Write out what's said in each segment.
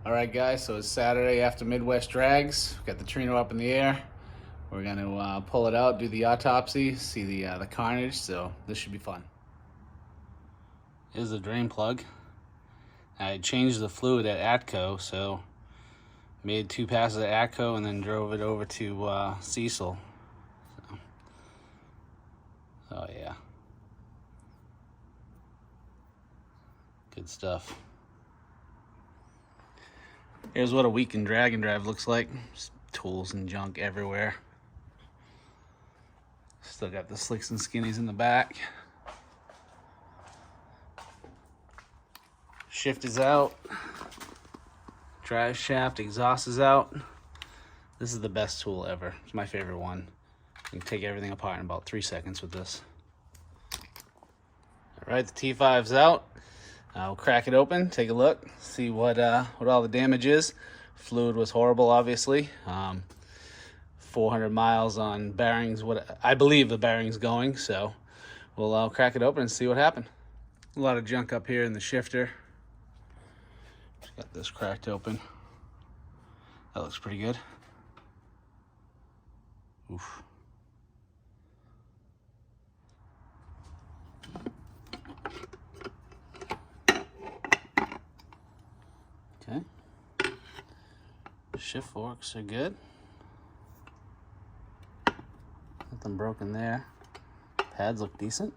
Alright guys, so it's Saturday after Midwest Drags. We've got the Trino up in the air. We're going to pull it out, do the autopsy, see the carnage, so this should be fun. Here's the drain plug. I changed the fluid at Atco, so made 2 passes at Atco and then drove it over to Cecil. Oh yeah. Good stuff. Here's what a weekend drag and drive looks like. Just tools and junk everywhere. Still got the slicks and skinnies in the back. Shift is out. Drive shaft, exhaust is out. This is the best tool ever. It's my favorite one. You can take everything apart in about 3 seconds with this. All right, the T5's out. We'll crack it open, take a look, see what all the damage is. Fluid was horrible, obviously. 400 miles on bearings, what I believe the bearing's going, so we'll crack it open and see what happened. A lot of junk up here in the shifter. Just got this cracked open. That looks pretty good. Oof. Okay. Shift forks are good. Nothing broken there. Pads look decent.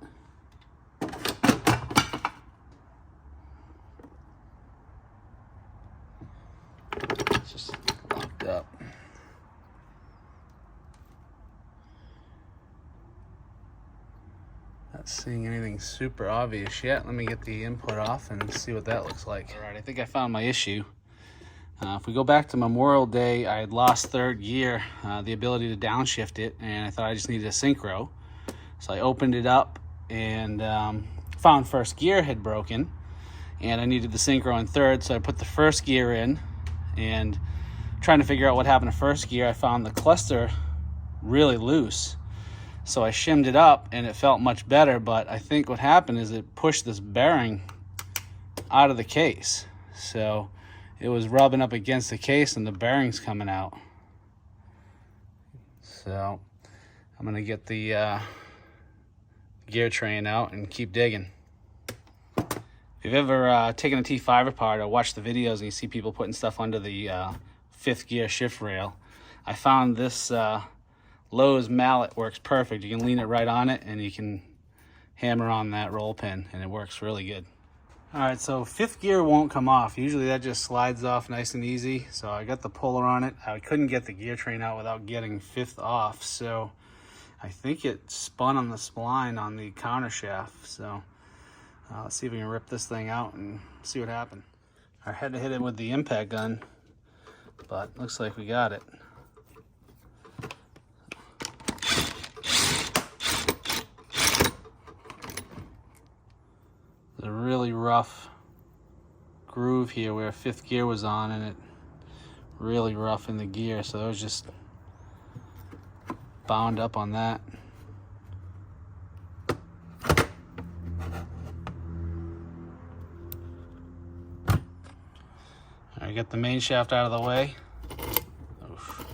It's just locked up. Not seeing anything super obvious yet. Let me get the input off and see what that looks like. All right, I think I found my issue. If we go back to Memorial Day, I had lost third gear, the ability to downshift it, and I thought I just needed a synchro. So I opened it up and found first gear had broken, and I needed the synchro in third, so I put the first gear in, and trying to figure out what happened to first gear, I found the cluster really loose. So I shimmed it up, and it felt much better, but I think what happened is it pushed this bearing out of the case. So it was rubbing up against the case and the bearing's coming out. So I'm gonna get the gear train out and keep digging. If you've ever taken a T5 apart or watched the videos and you see people putting stuff under the 5th gear shift rail, I found this Lowe's mallet works perfect. You can lean it right on it and you can hammer on that roll pin and it works really good. All right, so 5th gear won't come off. Usually that just slides off nice and easy. So I got the puller on it. I couldn't get the gear train out without getting 5th off. So I think it spun on the spline on the counter shaft. So let's see if we can rip this thing out and see what happened. I had to hit it with the impact gun, but looks like we got it. A really rough groove here where 5th gear was on, and it really rough in the gear, so it was just bound up on that. All right, get the main shaft out of the way. Oof.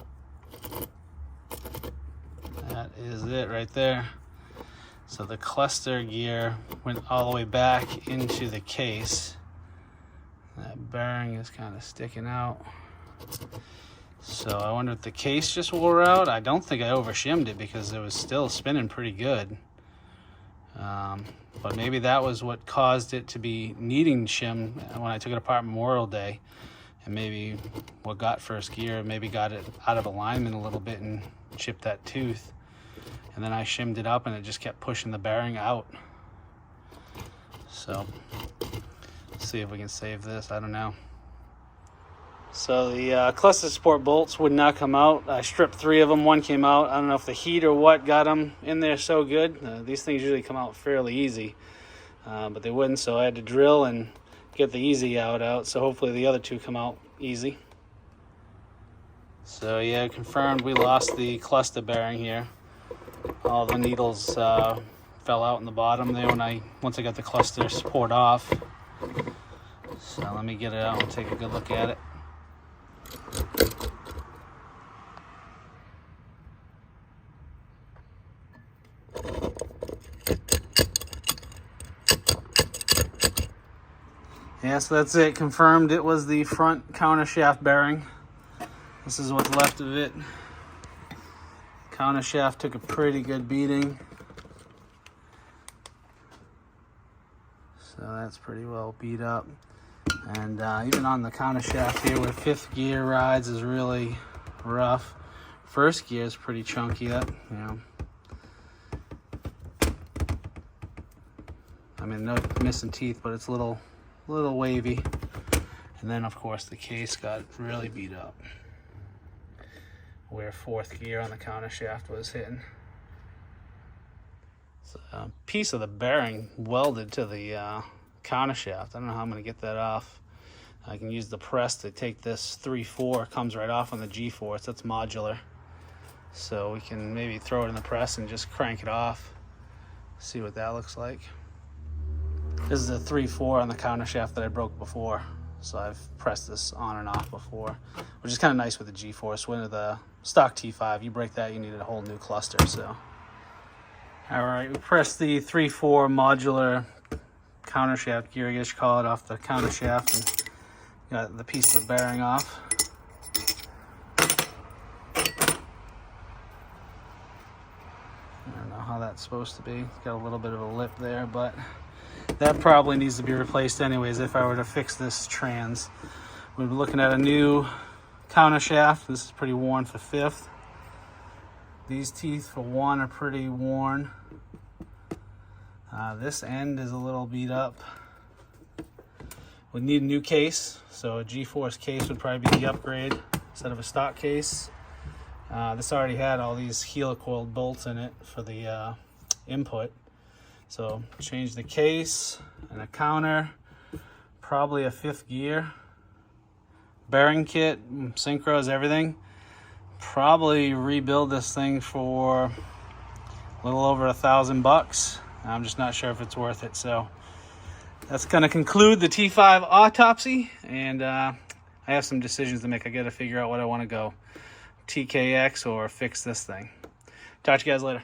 That is it right there. So the cluster gear went all the way back into the case. That bearing is kind of sticking out. So I wonder if the case just wore out. I don't think I over-shimmed it because it was still spinning pretty good. But maybe that was what caused it to be needing shim when I took it apart Memorial Day. And maybe what got first gear, maybe got it out of alignment a little bit and chipped that tooth. And then I shimmed it up and it just kept pushing the bearing out. So, let's see if we can save this, I don't know. So the cluster support bolts would not come out. I stripped 3 of them, 1 came out. I don't know if the heat or what got them in there so good. These things usually come out fairly easy, but they wouldn't, so I had to drill and get the easy out, so hopefully the other 2 come out easy. So yeah, confirmed we lost the cluster bearing here. All the needles fell out in the bottom there once I got the cluster support off. So let me get it out and take a good look at it. Yeah, so that's it. Confirmed it was the front countershaft bearing. This is what's left of it. Countershaft took a pretty good beating. So that's pretty well beat up. And even on the countershaft here where 5th gear rides is really rough. 1st gear is pretty chunky. That, you know, I mean, no missing teeth, but it's a little wavy. And then of course the case got really beat up where 4th gear on the countershaft was hitting. So a piece of the bearing welded to the countershaft. I don't know how I'm going to get that off. I can use the press to take this 3/4. Comes right off on the G-force. That's modular. So we can maybe throw it in the press and just crank it off. See what that looks like. This is a 3/4 on the countershaft that I broke before. So I've pressed this on and off before, which is kind of nice with the G-force. When the stock T5, you break that, you need a whole new cluster. So, all right, we pressed the 3/4 modular countershaft gear, I guess you call it, off the countershaft, and got the piece of the bearing off. I don't know how that's supposed to be. It's got a little bit of a lip there, but that probably needs to be replaced anyways if I were to fix this trans. We'd be looking at a new countershaft. This is pretty worn for 5th. These teeth for 1 are pretty worn. This end is a little beat up. Would need a new case, so a G-force case would probably be the upgrade instead of a stock case. This already had all these helicoiled bolts in it for the input. So change the case and a counter, probably a 5th gear, bearing kit, synchros, everything. Probably rebuild this thing for a little over $1,000. I'm just not sure if it's worth it. So that's going to conclude the T5 autopsy, and I have some decisions to make. I got to figure out what I want to go, TKX or fix this thing. Talk to you guys later.